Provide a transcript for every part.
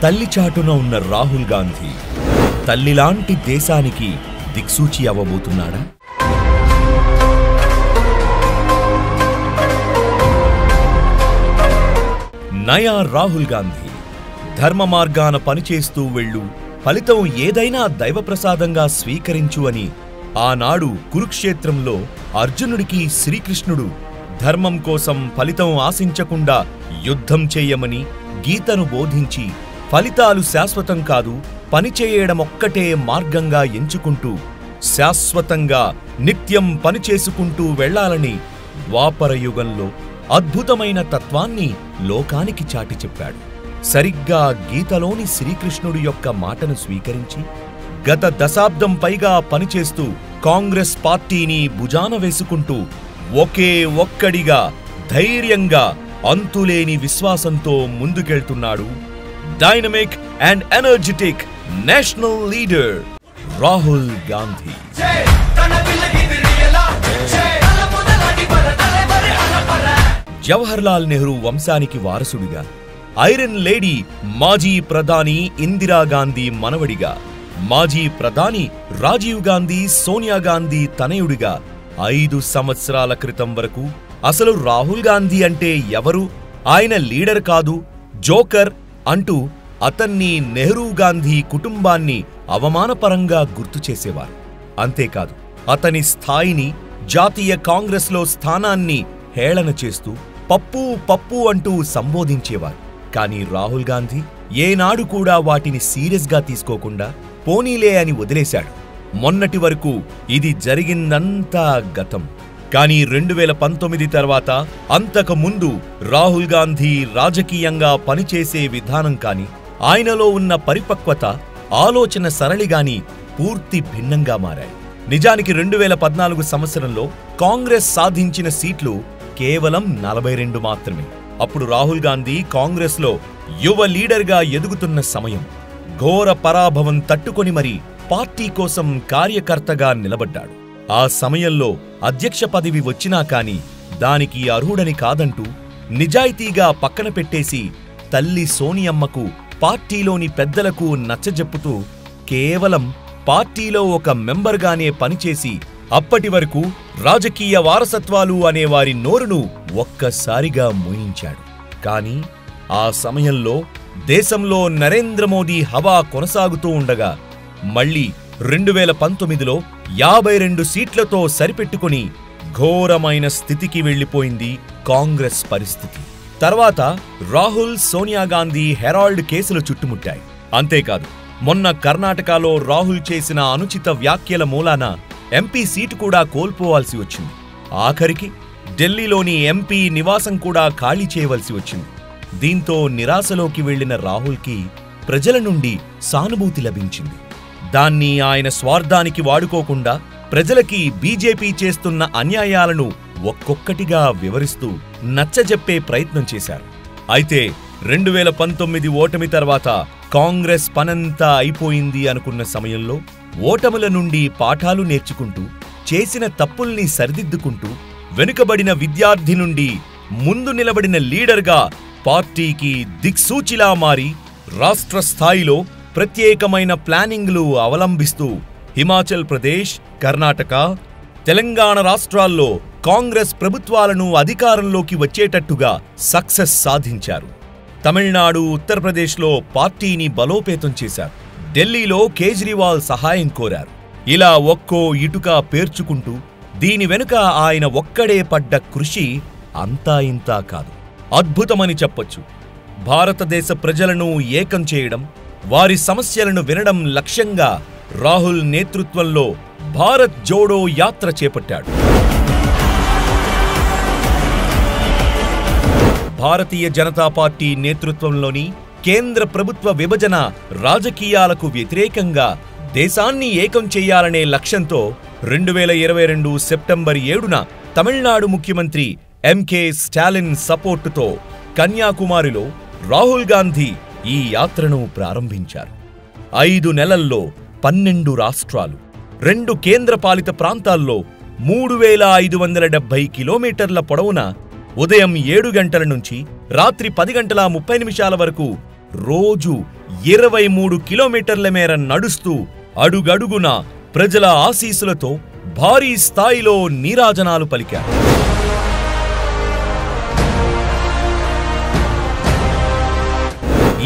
తల్లి చాటున ఉన్న రాహుల్ గాంధీ తల్లిలాంటి దేశానికి దిక్సూచి అవ్వబోతున్నాడా? నయా రాహుల్ గాంధీ ధర్మ మార్గాన పనిచేస్తూ వెళ్ళు, ఫలితం ఏదైనా దైవప్రసాదంగా స్వీకరించు అని ఆనాడు కురుక్షేత్రంలో అర్జునుడికి శ్రీకృష్ణుడు ధర్మం కోసం ఫలితం ఆశించకుండా యుద్ధం చేయమని గీతను బోధించి, ఫలితాలు శాశ్వతం కాదు, పనిచేయడమొక్కటే మార్గంగా ఎంచుకుంటూ శాశ్వతంగా నిత్యం పనిచేసుకుంటూ వెళ్లాలని ద్వాపరయుగంలో అద్భుతమైన తత్వాన్ని లోకానికి చాటి చెప్పాడు. సరిగ్గా గీతలోని శ్రీకృష్ణుడి యొక్క మాటను స్వీకరించి గత దశాబ్దం పైగా పనిచేస్తూ కాంగ్రెస్ పార్టీని భుజాన వేసుకుంటూ ఒకే ఒక్కడిగా ధైర్యంగా అంతులేని విశ్వాసంతో ముందుకెళ్తున్నాడు dynamic and energetic national leader Rahul Gandhi. Jawaharlal Nehru వంశానికి వారసుడిగా, ఐరన్ లేడీ మాజీ ప్రధాని ఇందిరాగాంధీ మనవడిగా, మాజీ ప్రధాని రాజీవ్ గాంధీ సోనియా గాంధీ తనయుడిగా 5 సంవత్సరాల క్రితం వరకు అసలు రాహుల్ గాంధీ అంటే ఎవరు, ఆయన లీడర్ కాదు, జోకర్ అంటూ అతన్ని నెహ్రూ గాంధీ కుటుంబాన్ని అవమానపరంగా గుర్తు చేసేవారు. అంతేకాదు అతని స్థాయిని, జాతీయ కాంగ్రెస్లో స్థానాన్ని హేళన చేస్తూ పప్పు పప్పు అంటూ సంబోధించేవారు. కానీ రాహుల్ గాంధీ ఏనాడు కూడా వాటిని సీరియస్గా తీసుకోకుండా పోనీలే అని వదిలేశాడు. మొన్నటి వరకు ఇది జరిగిందంతా గతం. కానీ 2019 తర్వాత, అంతకు ముందు రాహుల్ గాంధీ రాజకీయంగా పనిచేసే విధానం కాని, ఆయనలో ఉన్న పరిపక్వత, ఆలోచన సరళిగాని పూర్తి భిన్నంగా మారాయి. నిజానికి 2014 సంవత్సరంలో కాంగ్రెస్ సాధించిన సీట్లు కేవలం 42 మాత్రమే. అప్పుడు రాహుల్ గాంధీ కాంగ్రెస్లో యువ లీడర్గా ఎదుగుతున్న సమయం. ఘోర పరాభవం తట్టుకొని మరి పార్టీ కోసం కార్యకర్తగా నిలబడ్డాడు. ఆ సమయంలో అధ్యక్ష పదవి వచ్చినా కాని దానికి అర్హుడని కాదంటూ నిజాయితీగా పక్కన పెట్టేసి తల్లి సోనియమ్మకు, పార్టీలోని పెద్దలకు నచ్చజెప్పుతూ కేవలం పార్టీలో ఒక మెంబర్గానే పనిచేసి అప్పటి వరకు రాజకీయ వారసత్వాలు అనేవారి నోరును ఒక్కసారిగా మూయించాడు. కాని ఆ సమయంలో దేశంలో నరేంద్ర మోదీ హవా కొనసాగుతూ ఉండగా మళ్లీ 2019లో 52 సీట్లతో సరిపెట్టుకుని ఘోరమైన స్థితికి వెళ్లిపోయింది కాంగ్రెస్ పరిస్థితి. తర్వాత రాహుల్, సోనియా గాంధీ హెరాల్డ్ కేసులు చుట్టుముట్టాయి. అంతేకాదు మొన్న కర్ణాటకలో రాహుల్ చేసిన అనుచిత వ్యాఖ్యల మూలాన ఎంపీ సీటు కూడా కోల్పోవాల్సి వచ్చింది. ఆఖరికి ఢిల్లీలోని ఎంపీ నివాసం కూడా ఖాళీ చేయవలసి వచ్చింది. దీంతో నిరాశలోకి వెళ్లిన రాహుల్కి ప్రజల నుండి సానుభూతి లభించింది. దాన్ని ఆయన స్వార్థానికి వాడుకోకుండా ప్రజలకి బీజేపీ చేస్తున్న అన్యాయాలను ఒక్కొక్కటిగా వివరిస్తూ నచ్చజెప్పే ప్రయత్నం చేశారు. అయితే 2019 ఓటమి తర్వాత కాంగ్రెస్ పనంతా అయిపోయింది అనుకున్న సమయంలో ఓటముల నుండి పాఠాలు నేర్చుకుంటూ, చేసిన తప్పుల్ని సరిదిద్దుకుంటూ, వెనుకబడిన విద్యార్థి నుండి ముందు నిలబడిన లీడర్గా పార్టీకి దిక్సూచిలా మారి రాష్ట్ర స్థాయిలో ప్రత్యేకమైన ప్లానింగ్లు అవలంబిస్తూ హిమాచల్ ప్రదేశ్, కర్ణాటక, తెలంగాణ రాష్ట్రాల్లో కాంగ్రెస్ ప్రభుత్వాలను అధికారంలోకి వచ్చేటట్టుగా సక్సెస్ సాధించారు. తమిళనాడు, ఉత్తరప్రదేశ్లో పార్టీని బలోపేతం చేశారు. ఢిల్లీలో కేజ్రీవాల్ సహాయం కోరారు. ఇలా ఒక్కో ఇటుక పేర్చుకుంటూ దీని వెనుక ఆయన ఒక్కడే పడ్డ కృషి అంతా ఇంతా కాదు, అద్భుతమని చెప్పొచ్చు. భారతదేశ ప్రజలను ఏకం చేయడం, వారి సమస్యలను వినడం లక్ష్యంగా రాహుల్ నేతృత్వంలో భారత్ జోడో యాత్ర చేపట్టాడు. భారతీయ జనతా పార్టీ నేతృత్వంలోని కేంద్ర ప్రభుత్వ విభజన రాజకీయాలకు వ్యతిరేకంగా దేశాన్ని ఏకం చేయాలనే లక్ష్యంతో 2022 సెప్టెంబర్ 7న తమిళనాడు ముఖ్యమంత్రి ఎంకే స్టాలిన్ సపోర్టుతో కన్యాకుమారిలో రాహుల్ గాంధీ ఈ యాత్రను ప్రారంభించారు. 5 నెలల్లో 12 రాష్ట్రాలు, 2 కేంద్రపాలిత ప్రాంతాల్లో 3570 కిలోమీటర్ల పొడవున ఉదయం 7 గంటల నుంచి రాత్రి 10 గంటల 30 నిమిషాల వరకు రోజు 23 కిలోమీటర్ల మేర నడుస్తూ అడుగడుగున ప్రజల ఆశీస్సులతో భారీ స్థాయిలో నీరాజనాలు పలికారు.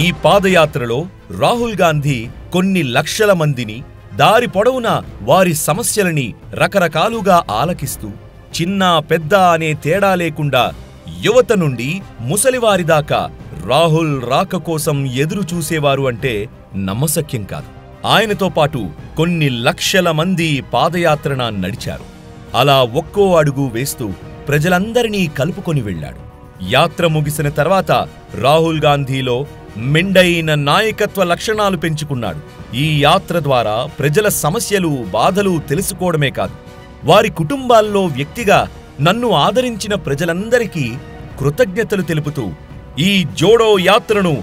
ఈ పాదయాత్రలో రాహుల్ గాంధీ కొన్ని లక్షల మందిని దారి పొడవునా వారి సమస్యలని రకరకాలుగా ఆలకిస్తూ చిన్న పెద్ద అనే తేడా లేకుండా యువత నుండి ముసలివారి దాకా రాహుల్ రాక కోసం ఎదురు చూసేవారు అంటే నమ్మశక్యం కాదు. ఆయనతో పాటు కొన్ని లక్షల మంది పాదయాత్రన నడిచారు. అలా ఒక్కో అడుగు వేస్తూ ప్రజలందరినీ కలుపుకొని వెళ్ళాడు. యాత్ర ముగిసిన తర్వాత రాహుల్ గాంధీలో మెండైన నాయకత్వ లక్షణాలు పెంచుకున్నాడు. ఈ యాత్ర ద్వారా ప్రజల సమస్యలు బాధలు తెలుసుకోవడమే కాదు, వారి కుటుంబాల్లో వ్యక్తిగా నన్ను ఆదరించిన ప్రజలందరికీ కృతజ్ఞతలు తెలుపుతూ ఈ జోడో యాత్రను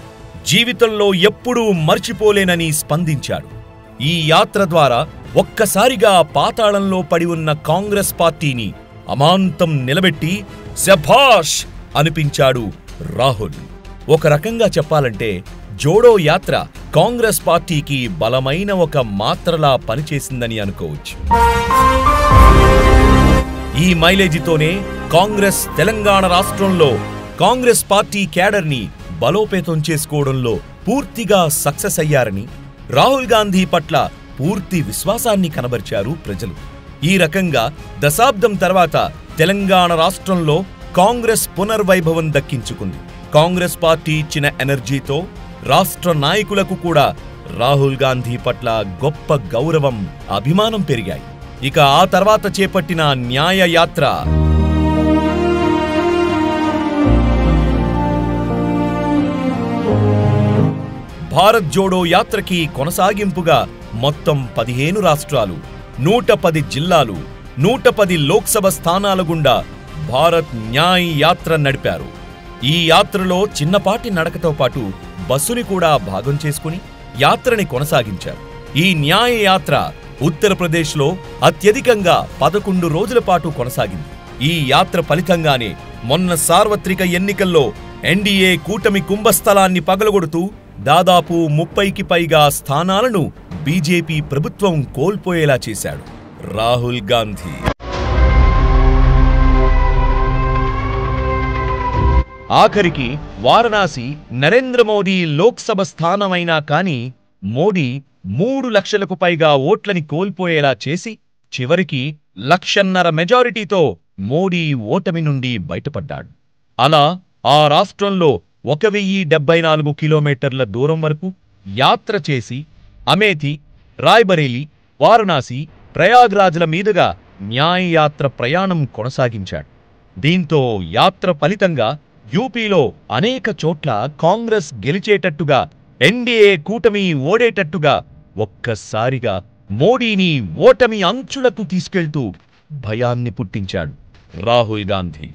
జీవితంలో ఎప్పుడూ మర్చిపోలేనని స్పందించాడు. ఈ యాత్ర ద్వారా ఒక్కసారిగా పాతాళంలో పడి ఉన్న కాంగ్రెస్ పార్టీని అమాంతం నిలబెట్టి శభాష్ అనిపించాడు రాహుల్. ఒక రకంగా చెప్పాలంటే జోడో యాత్ర కాంగ్రెస్ పార్టీకి బలమైన ఒక మాత్రలా పనిచేసిందని అనుకోవచ్చు. ఈ మైలేజీతోనే కాంగ్రెస్ తెలంగాణ రాష్ట్రంలో కాంగ్రెస్ పార్టీ క్యాడర్ని బలోపేతం చేసుకోవడంలో పూర్తిగా సక్సెస్ అయ్యారని, రాహుల్ గాంధీ పట్ల పూర్తి విశ్వాసాన్ని కనబరిచారు ప్రజలు. ఈ రకంగా దశాబ్దం తర్వాత తెలంగాణ రాష్ట్రంలో కాంగ్రెస్ పునర్వైభవం దక్కించుకుంది. కాంగ్రెస్ పార్టీ ఇచ్చిన ఎనర్జీతో రాష్ట్ర నాయకులకు కూడా రాహుల్ గాంధీ పట్ల గొప్ప గౌరవం, అభిమానం పెరిగాయి. ఇక ఆ తర్వాత చేపట్టిన న్యాయ యాత్ర భారత్ జోడో యాత్రకి కొనసాగింపుగా మొత్తం 15 రాష్ట్రాలు, 110 జిల్లాలు, 110 లోక్సభ స్థానాల గుండా భారత్ న్యాయ్ యాత్ర నడిపారు. ఈ యాత్రలో చిన్నపాటి నడకతో పాటు బస్సుని కూడా భాగం చేసుకుని యాత్రని కొనసాగించారు. ఈ న్యాయ యాత్ర ఉత్తరప్రదేశ్లో అత్యధికంగా 11 రోజుల పాటు కొనసాగింది. ఈ యాత్ర ఫలితంగానే మొన్న సార్వత్రిక ఎన్నికల్లో ఎన్డీఏ కూటమి కుంభస్థలాన్ని పగలగొడుతూ దాదాపు 30కి పైగా స్థానాలను బీజేపీ ప్రభుత్వం కోల్పోయేలా చేశాడు రాహుల్ గాంధీ. ఆఖరికి వారణాసి నరేంద్ర మోదీ లోక్సభ స్థానమైనా కానీ మోదీ 3 లక్షలకు పైగా ఓట్లని కోల్పోయేలా చేసి చివరికి 1.5 మెజారిటీతో మోదీ ఓటమి నుండి బయటపడ్డాడు. అలా ఆ రాష్ట్రంలో 1074 కిలోమీటర్ల దూరం వరకు యాత్ర చేసి అమేథీ, రాయ్బరేలీ, వారణాసి, ప్రయాగ్రాజ్ల మీదుగా న్యాయ యాత్ర ప్రయాణం కొనసాగించాడు. దీంతో యాత్ర ఫలితంగా యూపీలో అనేక చోట్ల కాంగ్రెస్ గెలిచేటట్టుగా, ఎన్డీఏ కూటమి ఓడేటట్టుగా ఒక్కసారిగా మోడీని ఓటమి అంచులకు తీసుకెళ్తూ భయాన్ని పుట్టించాడు రాహుల్ గాంధీ.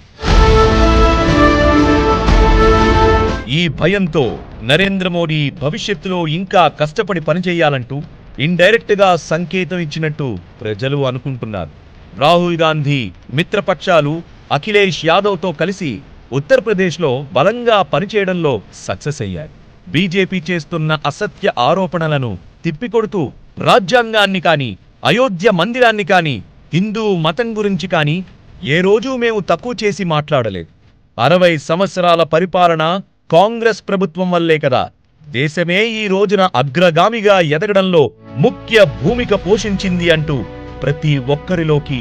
ఈ భయంతో నరేంద్ర మోడీ భవిష్యత్తులో ఇంకా కష్టపడి పనిచేయాలంటూ ఇండైరెక్ట్ గా సంకేతం ఇచ్చినట్టు ప్రజలు అనుకుంటున్నారు. రాహుల్ గాంధీ మిత్రపక్షాలు అఖిలేష్ యాదవ్తో కలిసి ఉత్తరప్రదేశ్లో బలంగా పనిచేయడంలో సక్సెస్ అయ్యారు. బీజేపీ చేస్తున్న అసత్య ఆరోపణలను తిప్పికొడుతూ రాజ్యాంగాన్ని కానీ, అయోధ్య మందిరాన్ని కానీ, హిందూ మతం గురించి కానీ ఏ రోజూ మేము తక్కువ చేసి మాట్లాడలేదు. 60 సంవత్సరాల పరిపాలన కాంగ్రెస్ ప్రభుత్వం వల్లే కదా దేశమే ఈ రోజున అగ్రగామిగా ఎదగడంలో ముఖ్య భూమిక పోషించింది అంటూ ప్రతి ఒక్కరిలోకి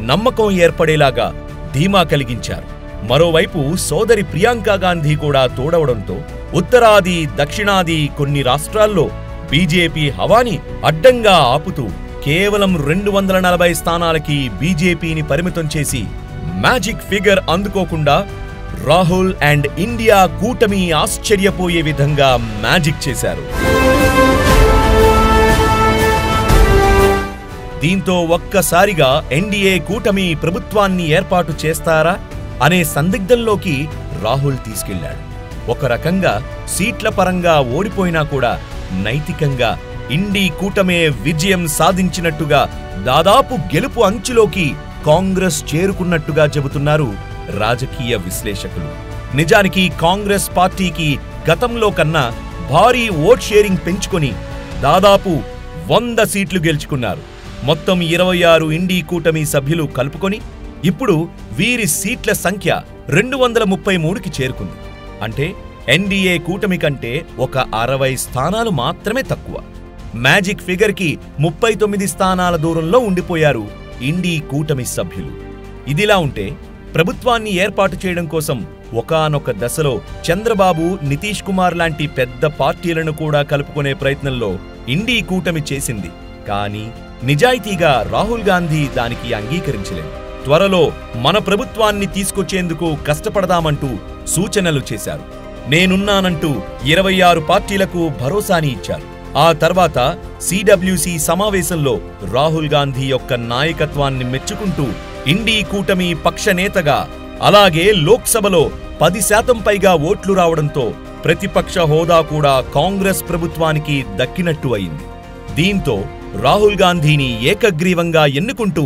నమ్మకం ఏర్పడేలాగా ధీమా కలిగించారు. మరోవైపు సోదరి ప్రియాంక గాంధీ కూడా తోడవడంతో ఉత్తరాది, దక్షిణాది కొన్ని రాష్ట్రాల్లో బీజేపీ హవాని అడ్డంగా ఆపుతూ కేవలం 240 స్థానాలకి బీజేపీని పరిమితం చేసి మ్యాజిక్ ఫిగర్ అందుకోకుండా రాహుల్ అండ్ ఇండియా కూటమి ఆశ్చర్యపోయే విధంగా మ్యాజిక్ చేశారు. దీంతో ఒక్కసారిగా ఎన్డీఏ కూటమి ప్రభుత్వాన్ని ఏర్పాటు చేస్తారా అనే సందిగ్ధంలోకి రాహుల్ తీసుకెళ్లాడు. ఒక రకంగా సీట్ల పరంగా ఓడిపోయినా కూడా నైతికంగా ఇండీ కూటమే విజయం సాధించినట్టుగా, దాదాపు గెలుపు అంచులోకి కాంగ్రెస్ చేరుకున్నట్టుగా చెబుతున్నారు రాజకీయ విశ్లేషకులు. నిజానికి కాంగ్రెస్ పార్టీకి గతంలో కన్నా భారీ ఓట్ షేరింగ్ పెంచుకొని దాదాపు 100 సీట్లు గెలుచుకున్నారు. మొత్తం 26 ఇండీ కూటమి సభ్యులు కలుపుకొని ఇప్పుడు వీరి సీట్ల సంఖ్య 233కి చేరుకుంది. అంటే ఎన్డీఏ కూటమి కంటే ఒక 60 స్థానాలు మాత్రమే తక్కువ. మ్యాజిక్ ఫిగర్కి 39 స్థానాల దూరంలో ఉండిపోయారు ఇండీ కూటమి సభ్యులు. ఇదిలా ఉంటే ప్రభుత్వాన్ని ఏర్పాటు చేయడం కోసం ఒకానొక దశలో చంద్రబాబు, నితీష్ కుమార్ లాంటి పెద్ద పార్టీలను కూడా కలుపుకునే ప్రయత్నంలో ఇండీ కూటమి చేసింది. కానీ నిజాయితీగా రాహుల్ గాంధీ దానికి అంగీకరించలేదు. త్వరలో మన ప్రభుత్వాన్ని తీసుకొచ్చేందుకు కష్టపడదామంటూ సూచనలు చేశారు. నేనున్నానంటూ 26 పార్టీలకు భరోసాని ఇచ్చారు. ఆ తర్వాత సిడబ్ల్యూసి సమావేశంలో రాహుల్ గాంధీ యొక్క నాయకత్వాన్ని మెచ్చుకుంటూ ఇండీ కూటమి పక్ష నేతగా, అలాగే లోక్సభలో 10% పైగా ఓట్లు రావడంతో ప్రతిపక్ష హోదా కూడా కాంగ్రెస్ ప్రభుత్వానికి దక్కినట్టు అయింది. దీంతో రాహుల్ గాంధీని ఏకగ్రీవంగా ఎన్నుకుంటూ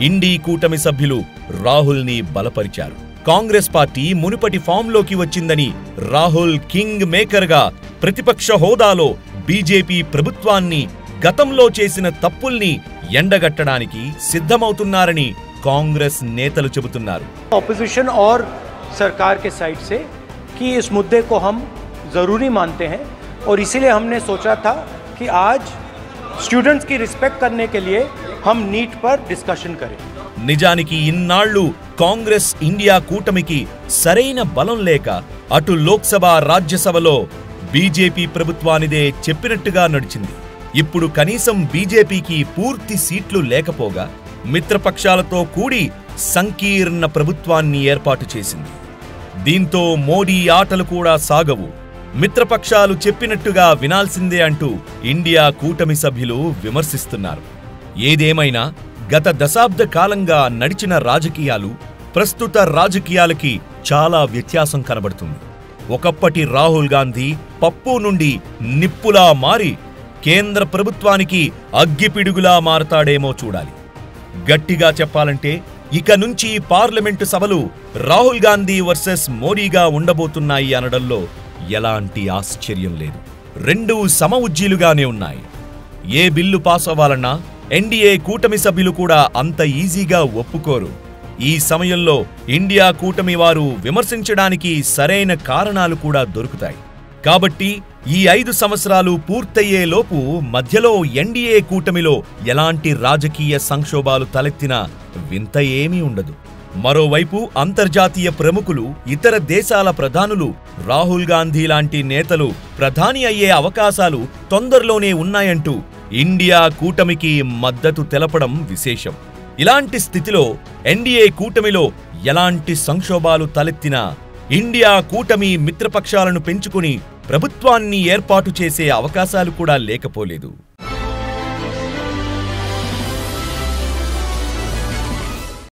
ఇండీ కూటమి సభ్యులు రాహుల్ని బలపరిచారు. కాంగ్రెస్ పార్టీ మునుపటి ఫామ్లోకి వచ్చిందని రాహుల్ కింగ్ మేకర్గా ప్రతిపక్ష హోదాలో బీజేపీ ప్రభుత్వాన్ని, గతంలో చేసిన తప్పుల్ని ఎండగట్టడానికి సిద్ధమవుతున్నారని కాంగ్రెస్ నేతలు చెబుతున్నారు. ऑपोजिशन और सरकार के साइड से कि इस मुद्दे को हम ज़रूरी मानते हैं और इसीलिए हमने सोचा था कि आज स्टूडेंट्स की रिस्पेक्ट करने के लिए हम नीट पर डिस्कशन करें. నిజానికి ఇన్నాళ్లు కాంగ్రెస్ ఇండియా కూటమికి సరైన బలం లేక అటు లోక్సభ, రాజ్యసభలో బీజేపీ ప్రభుత్వానిదే చెప్పినట్టుగా నడిచింది. ఇప్పుడు కనీసం బీజేపీకి పూర్తి సీట్లు లేకపోగా మిత్రపక్షాలతో కూడి సంకీర్ణ ప్రభుత్వాన్ని ఏర్పాటు చేసింది. దీంతో మోడీ ఆటలు కూడా సాగవు. మిత్రపక్షాలు చెప్పినట్టుగా వినాల్సిందే అంటూ ఇండియా కూటమి సభ్యులు విమర్శిస్తున్నారు. ఏదేమైనా గత దశాబ్ద కాలంగా నడిచిన రాజకీయాలు, ప్రస్తుత రాజకీయాలకి చాలా వ్యత్యాసం కనబడుతుంది. ఒకప్పటి రాహుల్ గాంధీ పప్పు నుండి నిప్పులా మారి కేంద్ర ప్రభుత్వానికి అగ్గిపిడుగులా మారతాడేమో చూడాలి. గట్టిగా చెప్పాలంటే ఇక నుంచి పార్లమెంటు సభలు రాహుల్ గాంధీ వర్సెస్ మోడీగా ఉండబోతున్నాయి అనడంలో ఎలాంటి ఆశ్చర్యం లేదు. రెండూ సమఉజ్జీలుగానే ఉన్నాయి. ఏ బిల్లు పాస్ అవ్వాలన్నా ఎన్డీఏ కూటమి సభ్యులు కూడా అంత ఈజీగా ఒప్పుకోరు. ఈ సమయంలో ఇండియా కూటమి వారు విమర్శించడానికి సరైన కారణాలు కూడా దొరుకుతాయి. కాబట్టి ఈ 5 సంవత్సరాలు పూర్తయ్యేలోపు మధ్యలో ఎన్డీఏ కూటమిలో ఎలాంటి రాజకీయ సంక్షోభాలు తలెత్తినా వింత ఏమీ ఉండదు. మరోవైపు అంతర్జాతీయ ప్రముఖులు, ఇతర దేశాల ప్రధానులు రాహుల్ గాంధీ లాంటి నేతలు ప్రధాని అయ్యే అవకాశాలు తొందరలోనే ఉన్నాయంటూ ఇండియా కూటమికి మద్దతు తెలపడం విశేషం. ఇలాంటి స్థితిలో ఎన్డీఏ కూటమిలో ఎలాంటి సంక్షోభాలు తలెత్తినా ఇండియా కూటమి మిత్రపక్షాలను పెంచుకుని ప్రభుత్వాన్ని ఏర్పాటు చేసే అవకాశాలు కూడా లేకపోలేదు.